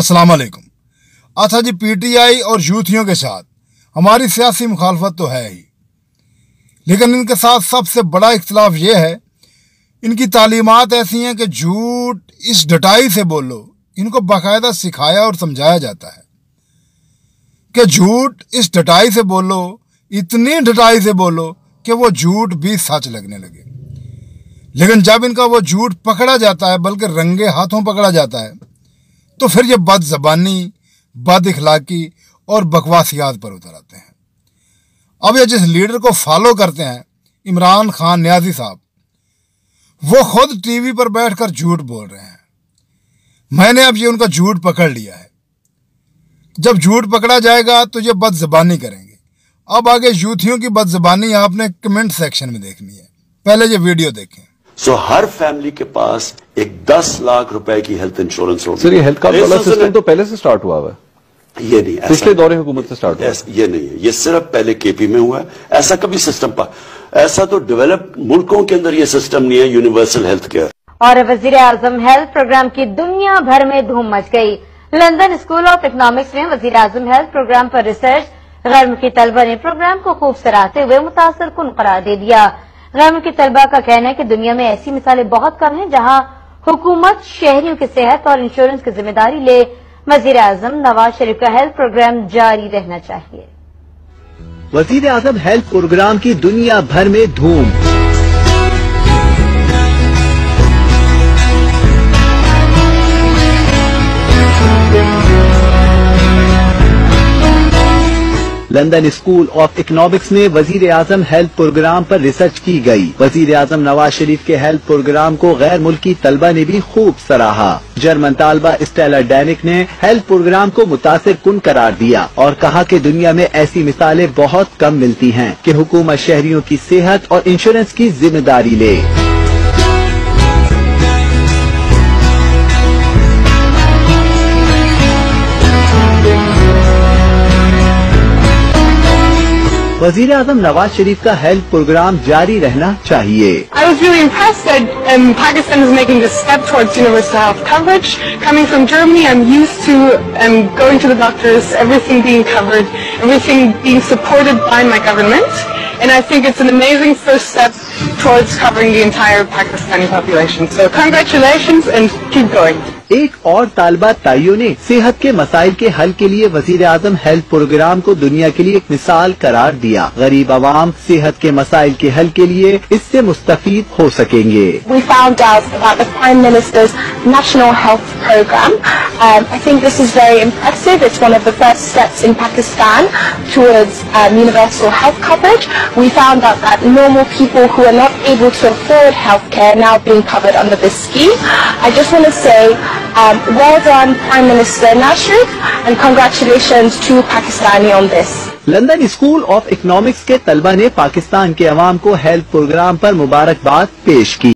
अस्सलाम वालेकुम। अच्छा जी, पीटीआई और यूथियों के साथ हमारी सियासी मुखालफत तो है ही, लेकिन इनके साथ सबसे बड़ा इख्तिलाफ ये है, इनकी तालीमात ऐसी हैं कि झूठ इस डटाई से बोलो। इनको बाकायदा सिखाया और समझाया जाता है कि झूठ इस डटाई से बोलो, इतनी डटाई से बोलो कि वो झूठ भी सच लगने लगे। लेकिन जब इनका वो झूठ पकड़ा जाता है, बल्कि रंगे हाथों पकड़ा जाता है, तो फिर ये बद ज़बानी, बद इखलाकी और बकवासियात पर उतर आते हैं। अब ये जिस लीडर को फॉलो करते हैं, इमरान खान नियाजी साहब, वो खुद टीवी पर बैठकर झूठ बोल रहे हैं। मैंने अब ये उनका झूठ पकड़ लिया है। जब झूठ पकड़ा जाएगा तो ये बद ज़बानी करेंगे। अब आगे यूथियों की बद ज़बानी आपने कमेंट सेक्शन में देखनी है। पहले ये वीडियो देखें। हर फैमिली के पास एक 10 लाख रुपए की हेल्थ इंश्योरेंस होगी। सर, ये हेल्थ कार्ड वाला सिस्टम तो पहले से स्टार्ट हुआ है। ये नहीं, पिछले दौरे हुकूमत से स्टार्ट हुआ। ये नहीं है, ये सिर्फ पहले केपी में हुआ है। ऐसा कभी सिस्टम पर, ऐसा तो डेवलप्ड मुल्कों के अंदर ये सिस्टम नहीं है, यूनिवर्सल हेल्थ केयर। और वजीर आजम हेल्थ प्रोग्राम की दुनिया भर में धूम मच गई। लंदन स्कूल ऑफ इकोनॉमिक्स में वजीर आजम हेल्थ प्रोग्राम पर रिसर्च गैर मुल्की तलबा ने प्रोग्राम को खूब सराहते हुए मुतासर कुन करार दे दिया। गैर मुल्की तलबा का कहना है कि दुनिया में ऐसी मिसालें बहुत कम हैं जहां हुकूमत शहरियों की सेहत और इंश्योरेंस की जिम्मेदारी ले। वजीर आजम नवाज शरीफ का हेल्थ प्रोग्राम जारी रहना चाहिए। वजीर आजम हेल्थ प्रोग्राम की दुनिया भर में धूम। लंदन स्कूल ऑफ इकोनॉमिक्स में वजीर आजम हेल्थ प्रोग्राम पर रिसर्च की गई। वजीर आजम नवाज शरीफ के हेल्थ प्रोग्राम को गैर मुल्की तलबा ने भी खूब सराहा। जर्मन तालबा स्टेला डैनिक ने हेल्थ प्रोग्राम को मुतासिर कुन करार दिया और कहा कि दुनिया में ऐसी मिसालें बहुत कम मिलती हैं कि हुकूमत शहरियों की सेहत और इंश्योरेंस की जिम्मेदारी ले। वजीर आजम नवाज शरीफ का हेल्थ प्रोग्राम जारी रहना चाहिए। I was really impressed that Pakistan is making this step towards universal health coverage. Coming from Germany, I'm used to going to the doctors, everything being covered, everything being supported by my government, and I think it's an amazing first step towards covering the entire Pakistani population. So congratulations and keep going. एक और तालबा ताइयों ने सेहत के मसाइल के हल के लिए वजीर आजम हेल्थ प्रोग्राम को दुनिया के लिए एक मिसाल करार दिया। गरीब आवाम सेहत के मसाइल के हल के लिए इससे मुस्तफीद हो सकेंगे। We found out about the Prime Minister's National Health Program. I think this is very impressive. It's one of the first steps in Pakistan towards universal health coverage. We found out that normal people who are not able to afford healthcare are now being covered under this scheme. I just want to say well done Prime Minister Nawaz Sharif and congratulations to Pakistani on this. London school of economics के तलबा ने पाकिस्तान के अवाम को health programme पर मुबारकबाद पेश की।